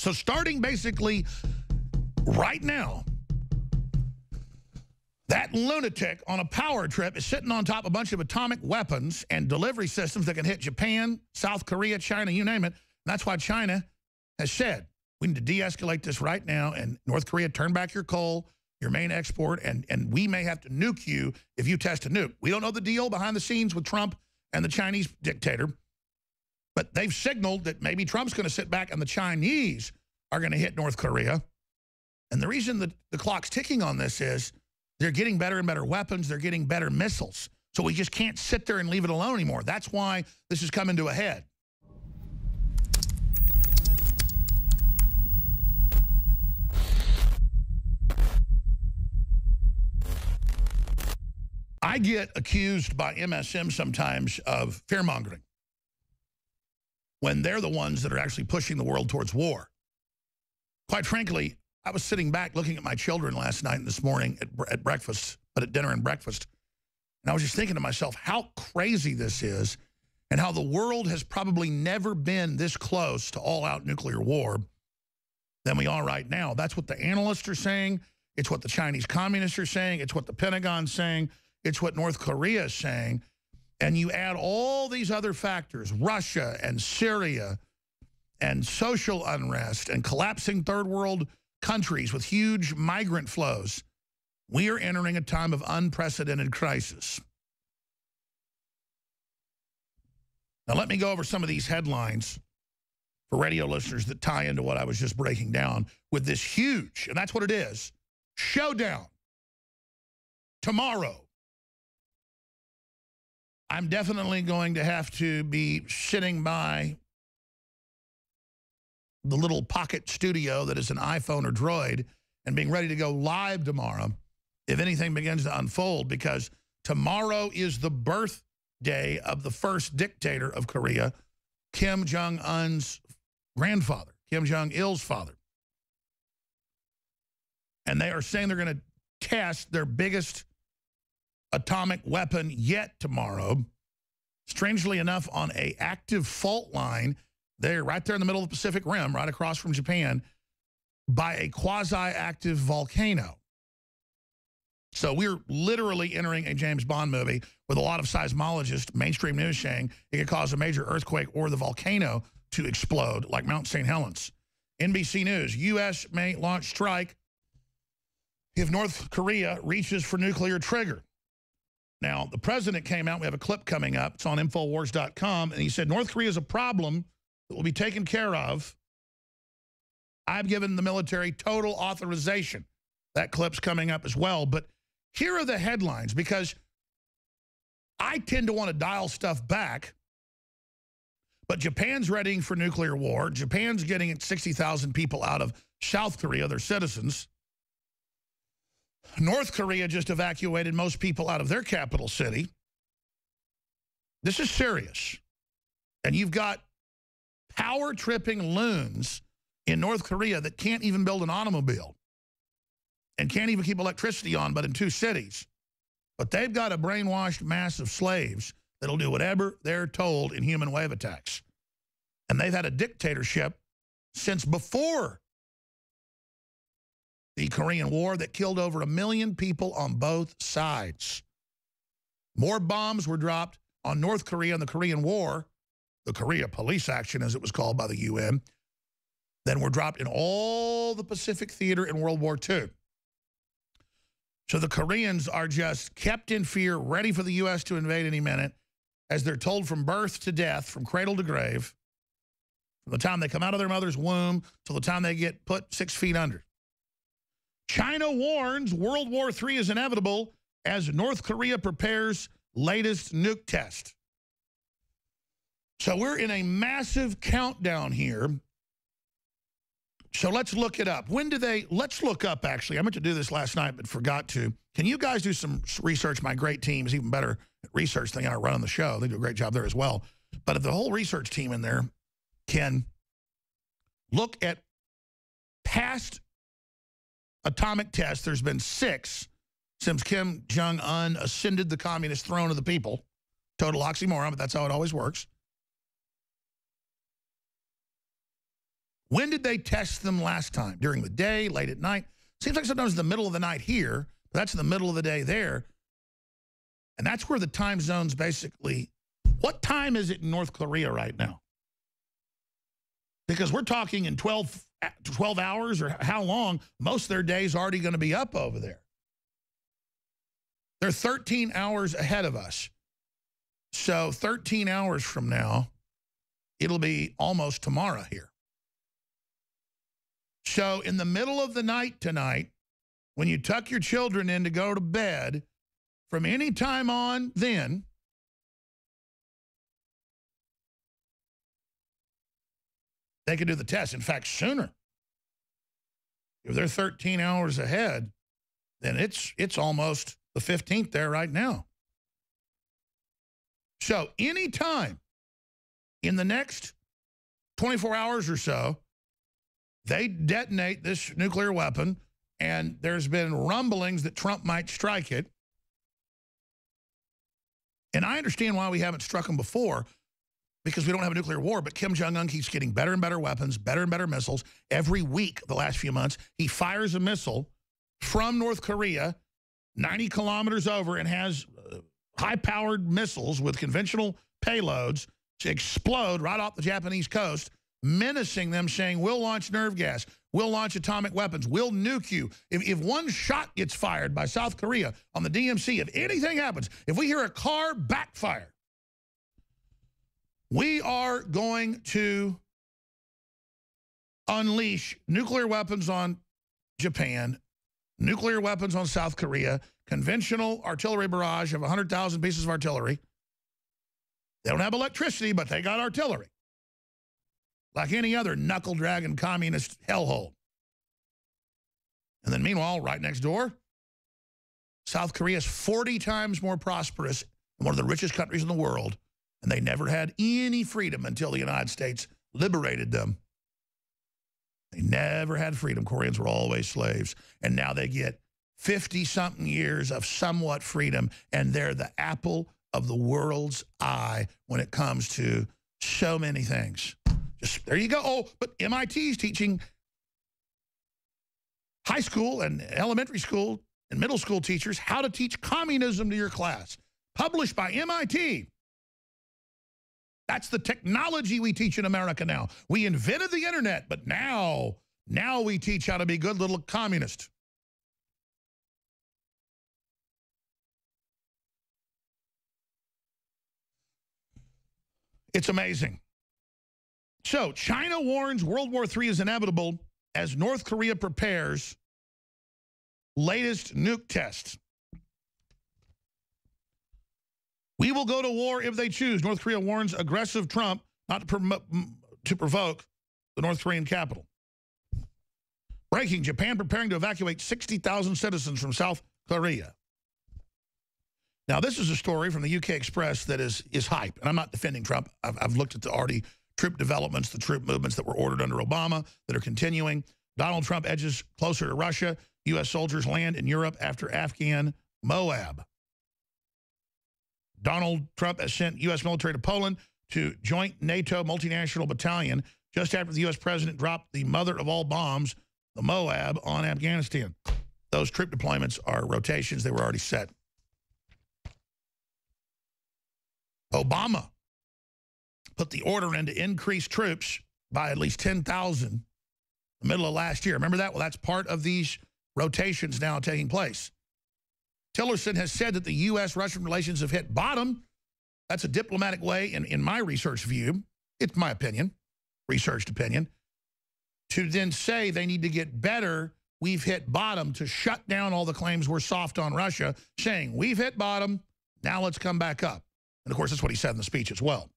So starting basically right now, that lunatic on a power trip is sitting on top of a bunch of atomic weapons and delivery systems that can hit Japan, South Korea, China, you name it. And that's why China has said, we need to de-escalate this right now, and North Korea, turn back your coal, your main export, and we may have to nuke you if you test a nuke. We don't know the deal behind the scenes with Trump and the Chinese dictator, but they've signaled that maybe Trump's going to sit back and the Chinese are going to hit North Korea. And the reason that the clock's ticking on this is they're getting better and better weapons. They're getting better missiles. So we just can't sit there and leave it alone anymore. That's why this is coming to a head. I get accused by MSM sometimes of fear-mongering when they're the ones that are actually pushing the world towards war. Quite frankly, I was sitting back looking at my children last night and this morning at breakfast, but at dinner and breakfast, and I was just thinking to myself how crazy this is and how the world has probably never been this close to all-out nuclear war than we are right now. That's what the analysts are saying. It's what the Chinese communists are saying. It's what the Pentagon's saying. It's what North Korea is saying. And you add all these other factors, Russia and Syria and social unrest and collapsing third world countries with huge migrant flows. We are entering a time of unprecedented crisis. Now, let me go over some of these headlines for radio listeners that tie into what I was just breaking down with this huge, and that's what it is, showdown tomorrow. I'm definitely going to have to be sitting by the little pocket studio that is an iPhone or Droid and being ready to go live tomorrow if anything begins to unfold, because tomorrow is the birthday of the first dictator of Korea, Kim Jong-un's grandfather, Kim Jong-il's father. And they are saying they're going to test their biggest atomic weapon yet tomorrow. Strangely enough, on an active fault line, they're right there in the middle of the Pacific Rim, right across from Japan, by a quasi-active volcano. So we're literally entering a James Bond movie with a lot of seismologists, mainstream news saying it could cause a major earthquake or the volcano to explode like Mount St. Helens. NBC News, U.S. may launch strike if North Korea reaches for nuclear trigger. Now, the president came out. We have a clip coming up. It's on Infowars.com. And he said, North Korea is a problem that will be taken care of. I've given the military total authorization. That clip's coming up as well. But here are the headlines, because I tend to want to dial stuff back. But Japan's readying for nuclear war. Japan's getting 60,000 people out of South Korea, their citizens. North Korea just evacuated most people out of their capital city. This is serious. And you've got power-tripping loons in North Korea that can't even build an automobile and can't even keep electricity on but in 2 cities. But they've got a brainwashed mass of slaves that'll do whatever they're told in human wave attacks. And they've had a dictatorship since before the Korean War that killed over 1 million people on both sides. More bombs were dropped on North Korea in the Korean War, the Korea Police Action as it was called by the UN, than were dropped in all the Pacific Theater in World War II. So the Koreans are just kept in fear, ready for the U.S. to invade any minute, as they're told from birth to death, from cradle to grave, from the time they come out of their mother's womb till the time they get put 6 feet under. China warns World War III is inevitable as North Korea prepares latest nuke test. So we're in a massive countdown here. So let's look it up. When do they, let's look up actually. I meant to do this last night but forgot to. Can you guys do some research? My great team is even better at research than I run on the show. They do a great job there as well. But if the whole research team in there can look at past atomic tests, there's been 6 since Kim Jong-un ascended the communist throne of the people. Total oxymoron, but that's how it always works. When did they test them last time? During the day, late at night? Seems like sometimes in the middle of the night here, but that's in the middle of the day there. And that's where the time zones basically, what time is it in North Korea right now? Because we're talking in 12 hours or how long, most of their days already going to be up over there. They're 13 hours ahead of us. So 13 hours from now, it'll be almost tomorrow here. So in the middle of the night tonight, when you tuck your children in to go to bed, from any time on then, they can do the test. In fact, sooner. If they're 13 hours ahead, then it's almost the 15th there right now. So any time in the next 24 hours or so, they detonate this nuclear weapon, and there's been rumblings that Trump might strike it. And I understand why we haven't struck them before, because we don't have a nuclear war, but Kim Jong-un keeps getting better and better weapons, better and better missiles. Every week the last few months, he fires a missile from North Korea 90 kilometers over and has high-powered missiles with conventional payloads to explode right off the Japanese coast, menacing them, saying, we'll launch nerve gas, we'll launch atomic weapons, we'll nuke you. If one shot gets fired by South Korea on the DMZ, if anything happens, if we hear a car backfire, we are going to unleash nuclear weapons on Japan, nuclear weapons on South Korea, conventional artillery barrage of 100,000 pieces of artillery. They don't have electricity, but they got artillery. Like any other knuckle-dragging communist hellhole. And then meanwhile, right next door, South Korea is 40 times more prosperous and one of the richest countries in the world, and they never had any freedom until the United States liberated them. They never had freedom. Koreans were always slaves. And now they get 50-something years of somewhat freedom, and they're the apple of the world's eye when it comes to so many things. Just there you go. Oh, but MIT's teaching high school and elementary school and middle school teachers how to teach communism to your class. Published by MIT. That's the technology we teach in America now. We invented the internet, but now we teach how to be good little communists. It's amazing. So, China warns World War III is inevitable as North Korea prepares latest nuke test. We will go to war if they choose. North Korea warns aggressive Trump not to provoke the North Korean capital. Breaking, Japan preparing to evacuate 60,000 citizens from South Korea. Now, this is a story from the UK Express that is hype, and I'm not defending Trump. I've looked at the already troop developments, the troop movements that were ordered under Obama that are continuing. Donald Trump edges closer to Russia. U.S. soldiers land in Europe after Afghan Moab. Donald Trump has sent U.S. military to Poland to joint NATO multinational battalion just after the U.S. president dropped the mother of all bombs, the Moab, on Afghanistan. Those troop deployments are rotations. They were already set. Obama put the order in to increase troops by at least 10,000 in the middle of last year. Remember that? Well, that's part of these rotations now taking place. Tillerson has said that the U.S.-Russian relations have hit bottom. That's a diplomatic way, in my research view, it's my opinion, researched opinion, to then say they need to get better. We've hit bottom, to shut down all the claims we're soft on Russia, saying we've hit bottom, now let's come back up. And, of course, that's what he said in the speech as well.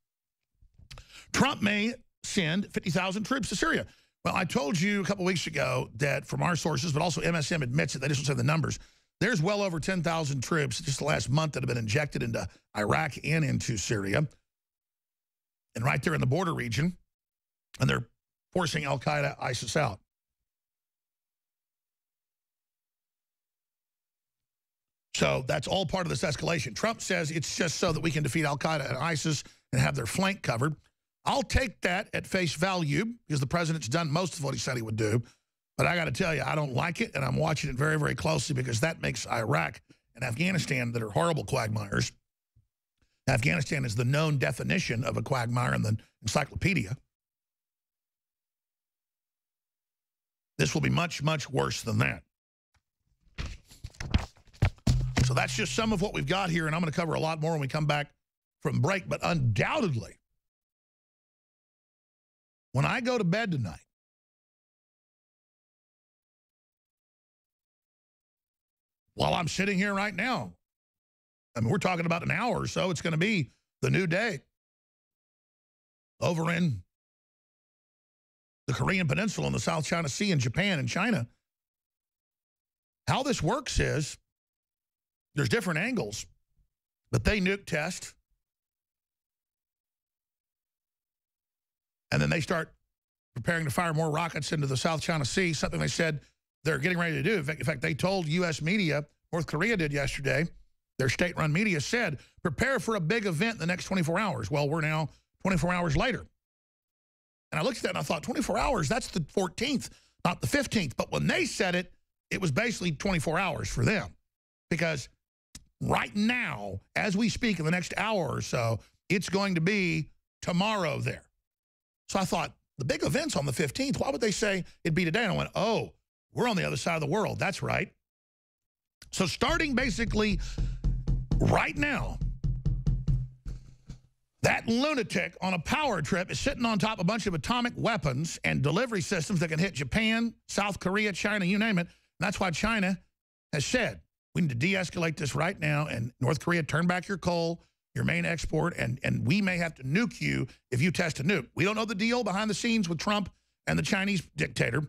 Trump may send 50,000 troops to Syria. Well, I told you a couple weeks ago that from our sources, but also MSM admits it, they just don't say the numbers, there's well over 10,000 troops just the last month that have been injected into Iraq and into Syria. And right there in the border region, and they're forcing al-Qaeda, ISIS out. So that's all part of this escalation. Trump says it's just so that we can defeat al-Qaeda and ISIS and have their flank covered. I'll take that at face value because the president's done most of what he said he would do. But I got to tell you, I don't like it, and I'm watching it very, very closely because that makes Iraq and Afghanistan, that are horrible quagmires. Afghanistan is the known definition of a quagmire in the encyclopedia. This will be much, much worse than that. So that's just some of what we've got here, and I'm going to cover a lot more when we come back from break. But undoubtedly, when I go to bed tonight, while I'm sitting here right now, I mean, we're talking about an hour or so, it's going to be the new day over in the Korean Peninsula and the South China Sea and Japan and China. How this works is there's different angles, but they nuke test, and then they start preparing to fire more rockets into the South China Sea, something they said they're getting ready to do. In fact, they told U.S. media, North Korea did yesterday, their state-run media said, prepare for a big event in the next 24 hours. Well, we're now 24 hours later. And I looked at that and I thought, 24 hours, that's the 14th, not the 15th. But when they said it, it was basically 24 hours for them. Because right now, as we speak in the next hour or so, it's going to be tomorrow there. So I thought, the big event's on the 15th. Why would they say it'd be today? And I went, oh, we're on the other side of the world. That's right. So starting basically right now, that lunatic on a power trip is sitting on top of a bunch of atomic weapons and delivery systems that can hit Japan, South Korea, China, you name it. And that's why China has said, we need to de-escalate this right now, and North Korea, turn back your coal, your main export, and we may have to nuke you if you test a nuke. We don't know the deal behind the scenes with Trump and the Chinese dictator,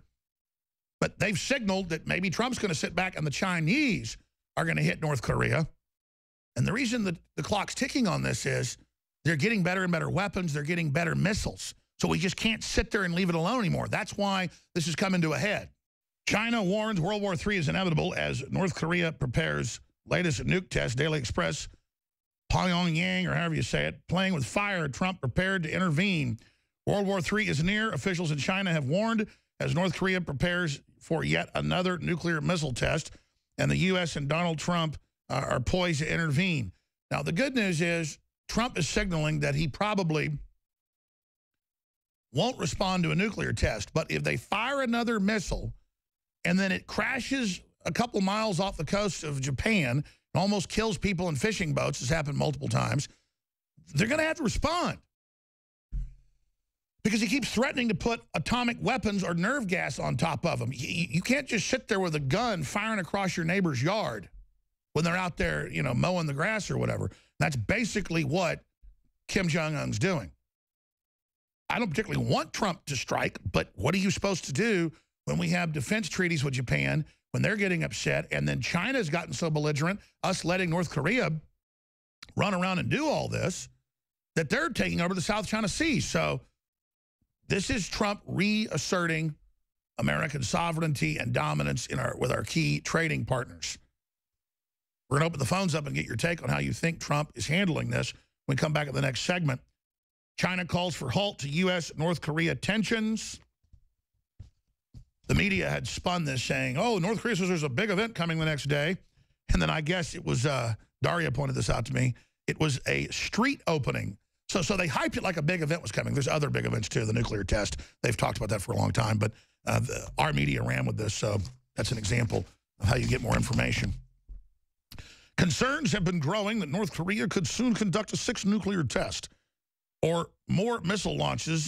but they've signaled that maybe Trump's going to sit back and the Chinese are going to hit North Korea. And the reason that the clock's ticking on this is they're getting better and better weapons. They're getting better missiles. So we just can't sit there and leave it alone anymore. That's why this is coming to a head. China warns World War III is inevitable as North Korea prepares latest nuke test. Daily Express, Pyongyang, or however you say it, playing with fire. Trump prepared to intervene. World War III is near. Officials in China have warned as North Korea prepares for yet another nuclear missile test. And the U.S. and Donald Trump are poised to intervene. Now, the good news is Trump is signaling that he probably won't respond to a nuclear test. But if they fire another missile and then it crashes a couple miles off the coast of Japan and almost kills people in fishing boats, has happened multiple times, they're going to have to respond. Because he keeps threatening to put atomic weapons or nerve gas on top of them. You can't just sit there with a gun firing across your neighbor's yard when they're out there, you know, mowing the grass or whatever. That's basically what Kim Jong-un's doing. I don't particularly want Trump to strike, but what are you supposed to do when we have defense treaties with Japan, when they're getting upset, and then China's gotten so belligerent, us letting North Korea run around and do all this, that they're taking over the South China Sea. So this is Trump reasserting American sovereignty and dominance in with our key trading partners. We're going to open the phones up and get your take on how you think Trump is handling this when we come back at the next segment. China calls for halt to U.S.-North Korea tensions. The media had spun this saying, oh, North Korea says there's a big event coming the next day. And then I guess it was, Daria pointed this out to me, it was a street opening. So they hyped it like a big event was coming. There's other big events, too, the nuclear test. They've talked about that for a long time. But our media ran with this, so that's an example of how you get more information. Concerns have been growing that North Korea could soon conduct a sixth nuclear test or more missile launches